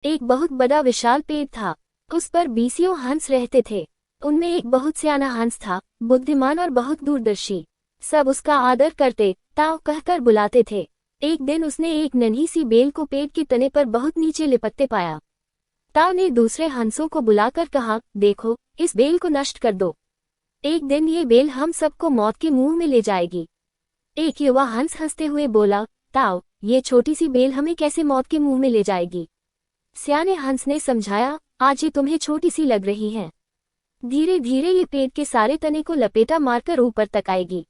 एक बहुत बड़ा विशाल पेड़ था। उस पर 20 हंस रहते थे। उनमें एक बहुत सियाना हंस था, बुद्धिमान और बहुत दूरदर्शी। सब उसका आदर करते, ताव कहकर बुलाते थे। एक दिन उसने एक नन्ही सी बेल को पेड़ के तने पर बहुत नीचे लिपटते पाया। ताव ने दूसरे हंसों को बुलाकर कहा, देखो, इस बेल को नष्ट कर दो। एक दिन ये बेल हम सबको मौत के मुंह में ले जाएगी। एक युवा हंस हंसते हुए बोला, ताव, ये छोटी सी बेल हमें कैसे मौत के मुंह में ले जाएगी? सियाने हंस ने समझाया, आज ये तुम्हें छोटी सी लग रही है। धीरे धीरे ये पेड़ के सारे तने को लपेटा मारकर ऊपर तक आएगी।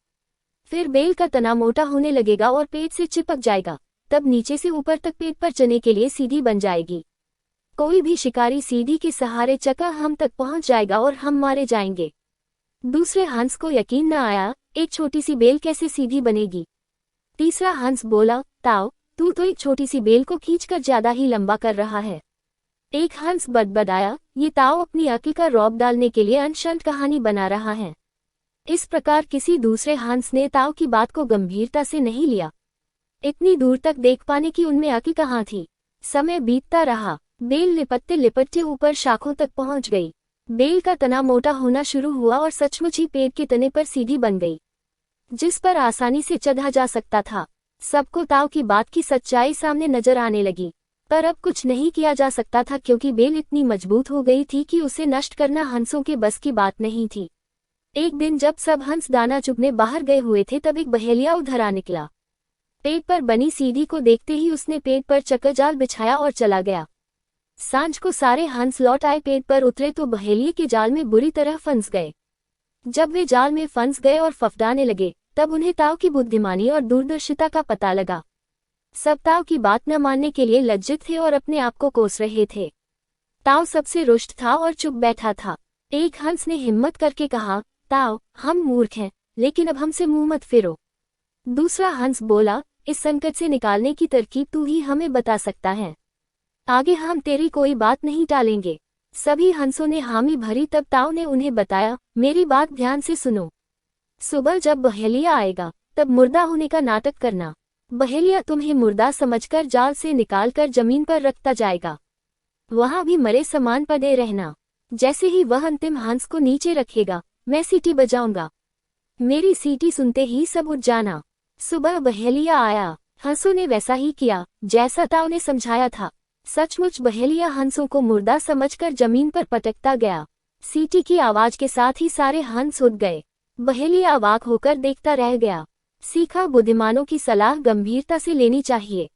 फिर बेल का तना मोटा होने लगेगा और पेड़ से चिपक जाएगा। तब नीचे से ऊपर तक पेड़ पर चने के लिए सीधी बन जाएगी। कोई भी शिकारी सीधी के सहारे चका हम तक पहुंच जाएगा और हम मारे जाएंगे। दूसरे हंस को यकीन न आया, एक छोटी सी बेल कैसे सीधी बनेगी? तीसरा हंस बोला, ताव, तू तो एक छोटी सी बेल को खींचकर ज्यादा ही लंबा कर रहा है। एक हंस बड़बड़ाया, ये ताव अपनी अक्ल का रौब डालने के लिए अनशंत कहानी बना रहा है। इस प्रकार किसी दूसरे हंस ने ताव की बात को गंभीरता से नहीं लिया। इतनी दूर तक देख पाने की उनमें अक्ल कहाँ थी। समय बीतता रहा। बेल लिपटते लिपटते ऊपर शाखों तक पहुंच गई। बेल का तना मोटा होना शुरू हुआ और सचमुच ही पेड़ के तने पर सीधी बन गई, जिस पर आसानी से चढ़ा जा सकता था। सबको ताव की बात की सच्चाई सामने नजर आने लगी, पर अब कुछ नहीं किया जा सकता था क्योंकि बेल इतनी मजबूत हो गई थी कि उसे नष्ट करना हंसों के बस की बात नहीं थी। एक दिन जब सब हंस दाना चुगने बाहर गए हुए थे तब एक बहेलिया उधर आ निकला। पेड़ पर बनी सीढ़ी को देखते ही उसने पेड़ पर चक्कर बिछाया और चला गया। सांझ को सारे हंस लौट आए। पेड़ पर उतरे तो बहेलिये के जाल में बुरी तरह फंस गए। जब वे जाल में फंस गए और फफडाने लगे, तब उन्हें ताव की बुद्धिमानी और दूरदर्शिता का पता लगा। सब ताव की बात न मानने के लिए लज्जित थे और अपने आप को कोस रहे थे। ताव सबसे रुष्ट था और चुप बैठा था। एक हंस ने हिम्मत करके कहा, ताव, हम मूर्ख हैं, लेकिन अब हमसे मुंह मत फेरो। दूसरा हंस बोला, इस संकट से निकालने की तरकीब तू ही हमें बता सकता है। आगे हम तेरी कोई बात नहीं टालेंगे। सभी हंसों ने हामी भरी। तब ताव ने उन्हें बताया, मेरी बात ध्यान से सुनो। सुबह जब बहेलिया आएगा तब मुर्दा होने का नाटक करना। बहेलिया तुम्हें मुर्दा समझकर जाल से निकालकर जमीन पर रखता जाएगा। वहां भी मरे समान पड़े रहना। जैसे ही वह अंतिम हंस को नीचे रखेगा, मैं सीटी बजाऊंगा। मेरी सीटी सुनते ही सब उठ जाना। सुबह बहेलिया आया। हंसों ने वैसा ही किया जैसा ताव ने समझाया था। सचमुच बहेलिया हंसों को मुर्दा समझकर जमीन पर पटकता गया। सीटी की आवाज के साथ ही सारे हंस उठ गए। बहेलिया अवाक होकर देखता रह गया। सीखा, बुद्धिमानों की सलाह गंभीरता से लेनी चाहिए।